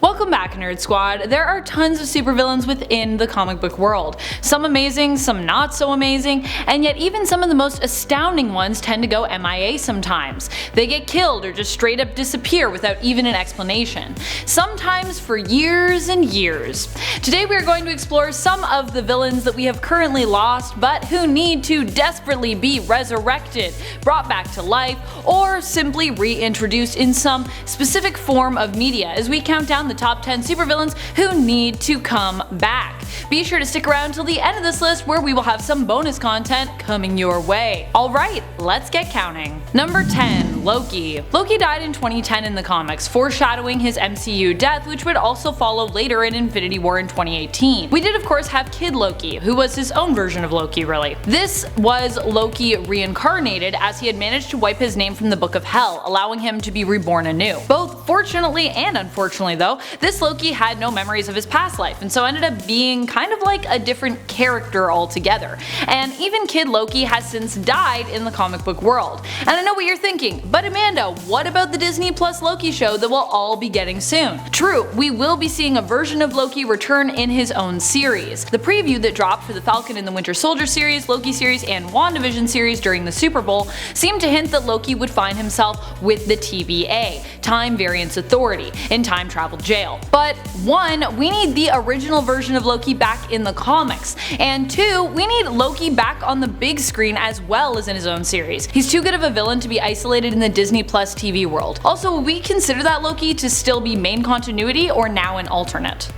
Welcome back, Nerd Squad. There are tons of supervillains within the comic book world. Some amazing, some not so amazing, and yet even some of the most astounding ones tend to go MIA sometimes. They get killed or just straight up disappear without even an explanation. Sometimes for years and years. Today we are going to explore some of the villains that we have currently lost but who need to desperately be resurrected, brought back to life, or simply reintroduced in some specific form of media as we count down the top 10 supervillains who need to come back. Be sure to stick around till the end of this list where we will have some bonus content coming your way. Alright, let's get counting. Number 10. Loki. Loki died in 2010 in the comics, foreshadowing his MCU death, which would also follow later in Infinity War in 2018. We did of course have Kid Loki, who was his own version of Loki really. This was Loki reincarnated as he had managed to wipe his name from the Book of Hell, allowing him to be reborn anew. Both fortunately and unfortunately though, this Loki had no memories of his past life and so ended up being kind of like a different character altogether. And even Kid Loki has since died in the comic book world. And I know what you're thinking, but Amanda, what about the Disney Plus Loki show that we'll all be getting soon? True, we will be seeing a version of Loki return in his own series. The preview that dropped for the Falcon and the Winter Soldier series, Loki series, and WandaVision series during the Super Bowl seemed to hint that Loki would find himself with the TVA, Time Variance Authority, in time travel jail. But 1, we need the original version of Loki back in the comics, and 2, we need Loki back on the big screen as well as in his own series. He's too good of a villain to be isolated in the Disney Plus TV world. Also, would we consider that Loki to still be main continuity or now an alternate?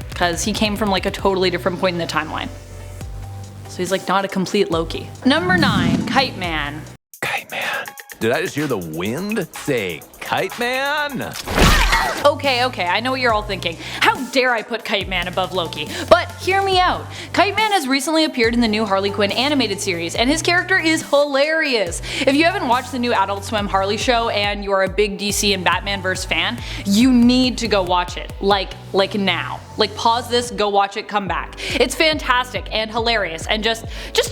Because he came from like a totally different point in the timeline. So he's like not a complete Loki. Number 9. Kite Man. Kite Man. Did I just hear the wind say Kite Man? Okay, I know what you're all thinking. How dare I put Kite Man above Loki? But hear me out. Kite Man has recently appeared in the new Harley Quinn animated series, and his character is hilarious. If you haven't watched the new Adult Swim Harley show and you're a big DC and Batmanverse fan, you need to go watch it. Like now. Like pause this, go watch it, come back. It's fantastic and hilarious, and just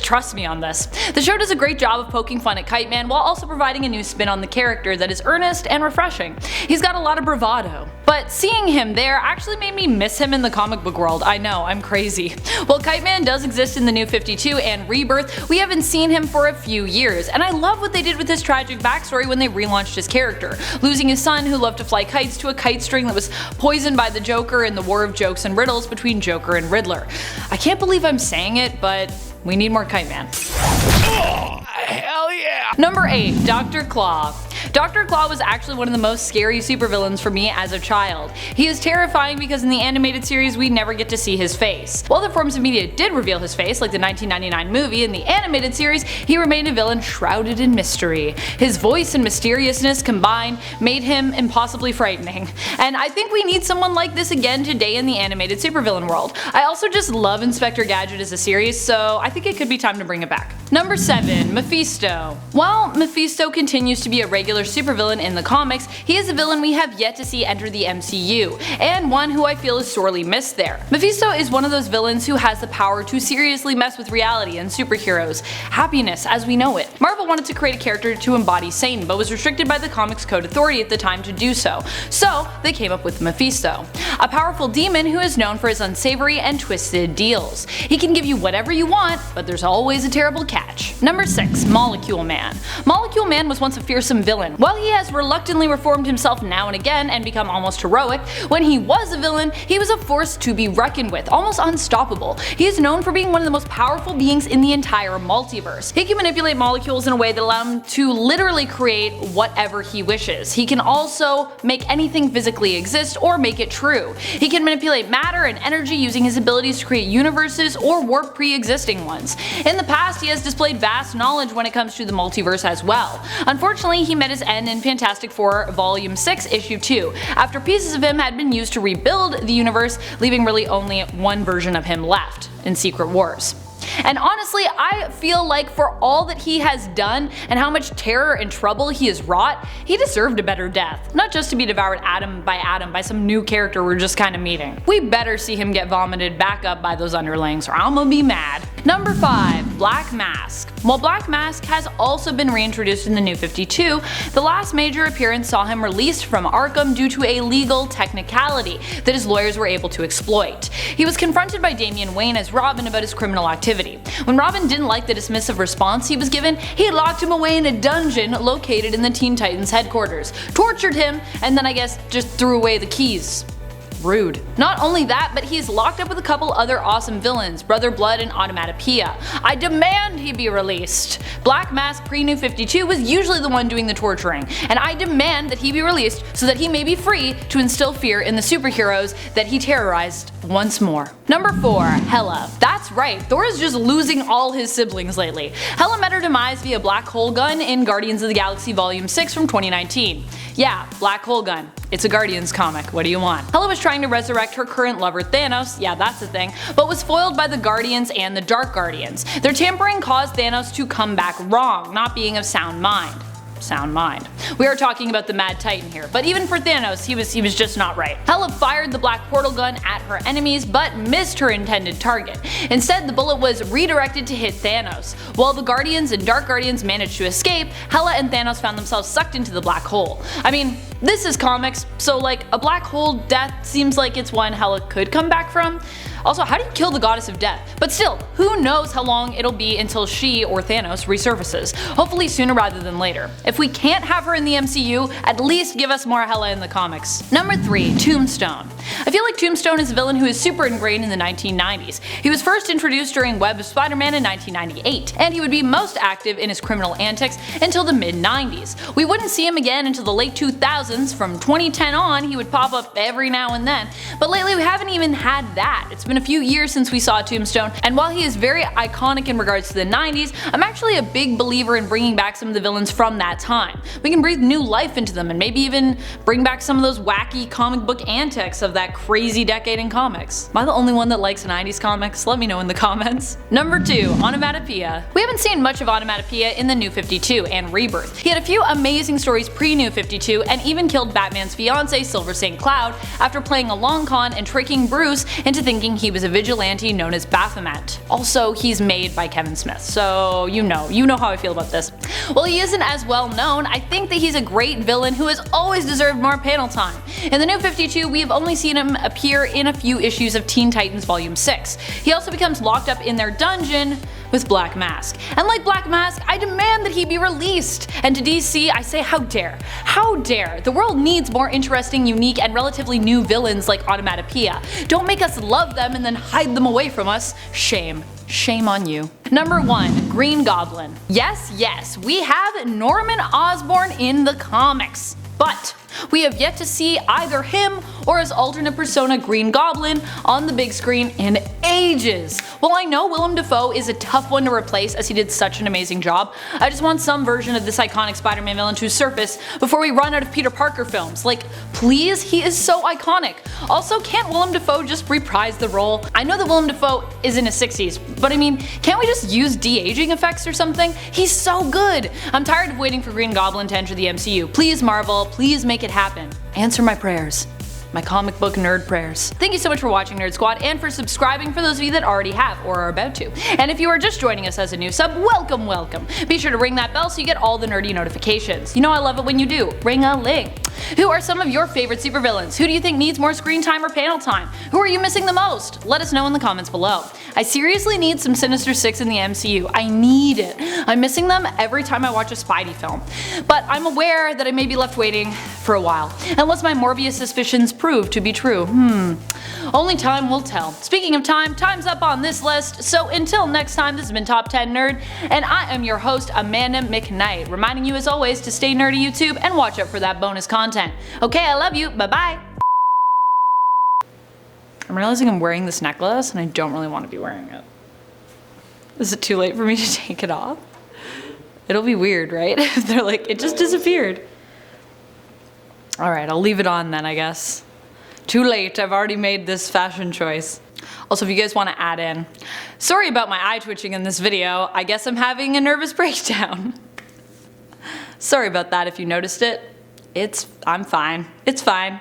trust me on this. The show does a great job of poking fun at Kite Man while also providing a new spin on the character that is earnest and refreshing. He's got a lot of bravado. But seeing him there actually made me miss him in the comic book world. I know, I'm crazy. While Kite Man does exist in the New 52 and Rebirth, we haven't seen him for a few years, and I love what they did with his tragic backstory when they relaunched his character, losing his son who loved to fly kites to a kite string that was poisoned by the Joker in the war of jokes and riddles between Joker and Riddler. I can't believe I'm saying it, but we need more Kite Man. Oh, hell yeah! Number 8. Dr. Claw. Dr. Claw was actually one of the most scary supervillains for me as a child. He is terrifying because in the animated series we never get to see his face. While other forms of media did reveal his face, like the 1999 movie, in the animated series he remained a villain shrouded in mystery. His voice and mysteriousness combined made him impossibly frightening. And I think we need someone like this again today in the animated supervillain world. I also just love Inspector Gadget as a series, so I think it could be time to bring it back. Number 7. Mephisto. While Mephisto continues to be a regular supervillain in the comics, he is a villain we have yet to see enter the MCU, and one who I feel is sorely missed there. Mephisto is one of those villains who has the power to seriously mess with reality and superheroes, happiness as we know it. Marvel wanted to create a character to embody Satan, but was restricted by the Comics Code Authority at the time to do so, so they came up with Mephisto, a powerful demon who is known for his unsavory and twisted deals. He can give you whatever you want, but there's always a terrible catch. Number 6. Molecule Man. Molecule Man was once a fearsome villain. While he has reluctantly reformed himself now and again and become almost heroic, when he was a villain, he was a force to be reckoned with, almost unstoppable. He is known for being one of the most powerful beings in the entire multiverse. He can manipulate molecules in a way that allow him to literally create whatever he wishes. He can also make anything physically exist or make it true. He can manipulate matter and energy using his abilities to create universes or warp pre-existing ones. In the past, he has displayed vast knowledge when it comes to the multiverse as well. Unfortunately, he met his end in Fantastic Four Volume 6 Issue 2, after pieces of him had been used to rebuild the universe, leaving really only one version of him left in Secret Wars. And honestly, honestly, I feel like for all that he has done and how much terror and trouble he has wrought, he deserved a better death. Not just to be devoured atom by some new character we're just kinda meeting. We better see him get vomited back up by those underlings or I'm gonna be mad. Number 5. Black Mask. While Black Mask has also been reintroduced in the New 52, the last major appearance saw him released from Arkham due to a legal technicality that his lawyers were able to exploit. He was confronted by Damian Wayne as Robin about his criminal activity. When Robin didn't like the dismissive response he was given, he locked him away in a dungeon located in the Teen Titans headquarters, tortured him, and then I guess just threw away the keys. Rude. Not only that, but he's locked up with a couple other awesome villains, Brother Blood and Automatopoeia. I demand he be released. Black Mask pre-New 52 was usually the one doing the torturing, and I demand that he be released so that he may be free to instill fear in the superheroes that he terrorized once more. Number 4. Hela. That's right, Thor is just losing all his siblings lately. Hela met her demise via Black Hole Gun in Guardians of the Galaxy Volume 6 from 2019. Yeah, Black Hole Gun. It's a Guardians comic, what do you want? Hela was trying to resurrect her current lover Thanos, yeah that's the thing, but was foiled by the Guardians and the Dark Guardians. Their tampering caused Thanos to come back wrong, not being of sound mind. We are talking about the Mad Titan here, but even for Thanos, he was just not right. Hela fired the Black Portal Gun at her enemies, but missed her intended target. Instead, the bullet was redirected to hit Thanos. While the Guardians and Dark Guardians managed to escape, Hela and Thanos found themselves sucked into the black hole. I mean, this is comics, so like a black hole death seems like it's one Hela could come back from. Also, how do you kill the goddess of death? But still, who knows how long it'll be until she or Thanos resurfaces. Hopefully sooner rather than later. If we can't have her in the MCU, at least give us more Hela in the comics. Number 3. Tombstone. I feel like Tombstone is a villain who is super ingrained in the 1990s. He was first introduced during Web of Spider-Man in 1998, and he would be most active in his criminal antics until the mid-90s. We wouldn't see him again until the late 2000s. From 2010 on, he would pop up every now and then, but lately we haven't even had that. It's been a few years since we saw Tombstone, and while he is very iconic in regards to the 90s, I'm actually a big believer in bringing back some of the villains from that time. We can breathe new life into them and maybe even bring back some of those wacky comic book antics of that crazy decade in comics. Am I the only one that likes 90s comics? Let me know in the comments. Number 2. Automatopoeia. We haven't seen much of Automatopoeia in the New 52 and Rebirth. He had a few amazing stories pre-New 52 and even killed Batman's fiancée Silver St. Cloud after playing a long con and tricking Bruce into thinking he was a vigilante known as Baphomet. Also, he's made by Kevin Smith, so you know how I feel about this. While he isn't as well known, I think that he's a great villain who has always deserved more panel time. In the New 52, we have only seen him appear in a few issues of Teen Titans Volume 6. He also becomes locked up in their dungeon with Black Mask. And like Black Mask, I demand that he be released. And to DC, I say how dare. How dare. The world needs more interesting, unique, and relatively new villains like Automatopoeia. Don't make us love them and then hide them away from us. Shame. Shame on you. Number 1. Green Goblin. Yes, we have Norman Osborn in the comics, but we have yet to see either him or his alternate persona Green Goblin on the big screen in ages. While I know Willem Dafoe is a tough one to replace as he did such an amazing job, I just want some version of this iconic Spider-Man villain to surface before we run out of Peter Parker films. Like, please, he is so iconic. Also, can't Willem Dafoe just reprise the role? I know that Willem Dafoe is in his 60s, but I mean, can't we just use de-aging effects or something? He's so good! I'm tired of waiting for Green Goblin to enter the MCU. Please Marvel, please make it happen. Answer my prayers. My comic book nerd prayers. Thank you so much for watching Nerd Squad and for subscribing for those of you that already have or are about to. And if you are just joining us as a new sub, welcome. Be sure to ring that bell so you get all the nerdy notifications. You know I love it when you do. Ring-a-ling. Who are some of your favorite supervillains? Who do you think needs more screen time or panel time? Who are you missing the most? Let us know in the comments below. I seriously need some Sinister Six in the MCU. I need it. I'm missing them every time I watch a Spidey film. But I'm aware that I may be left waiting for a while, unless my Morbius suspicions prove to be true. Only time will tell. Speaking of time, time's up on this list, so until next time, this has been Top 10 Nerd, and I am your host, Amanda McKnight, reminding you as always to stay nerdy YouTube and watch out for that bonus content. Okay, I love you, bye-bye! I'm realizing I'm wearing this necklace, and I don't really want to be wearing it. Is it too late for me to take it off? It'll be weird, right? If they're like, it just disappeared. Alright, I'll leave it on then, I guess. Too late, I've already made this fashion choice. Also, if you guys want to add in, sorry about my eye twitching in this video, I guess I'm having a nervous breakdown. Sorry about that if you noticed it. I'm fine. It's fine.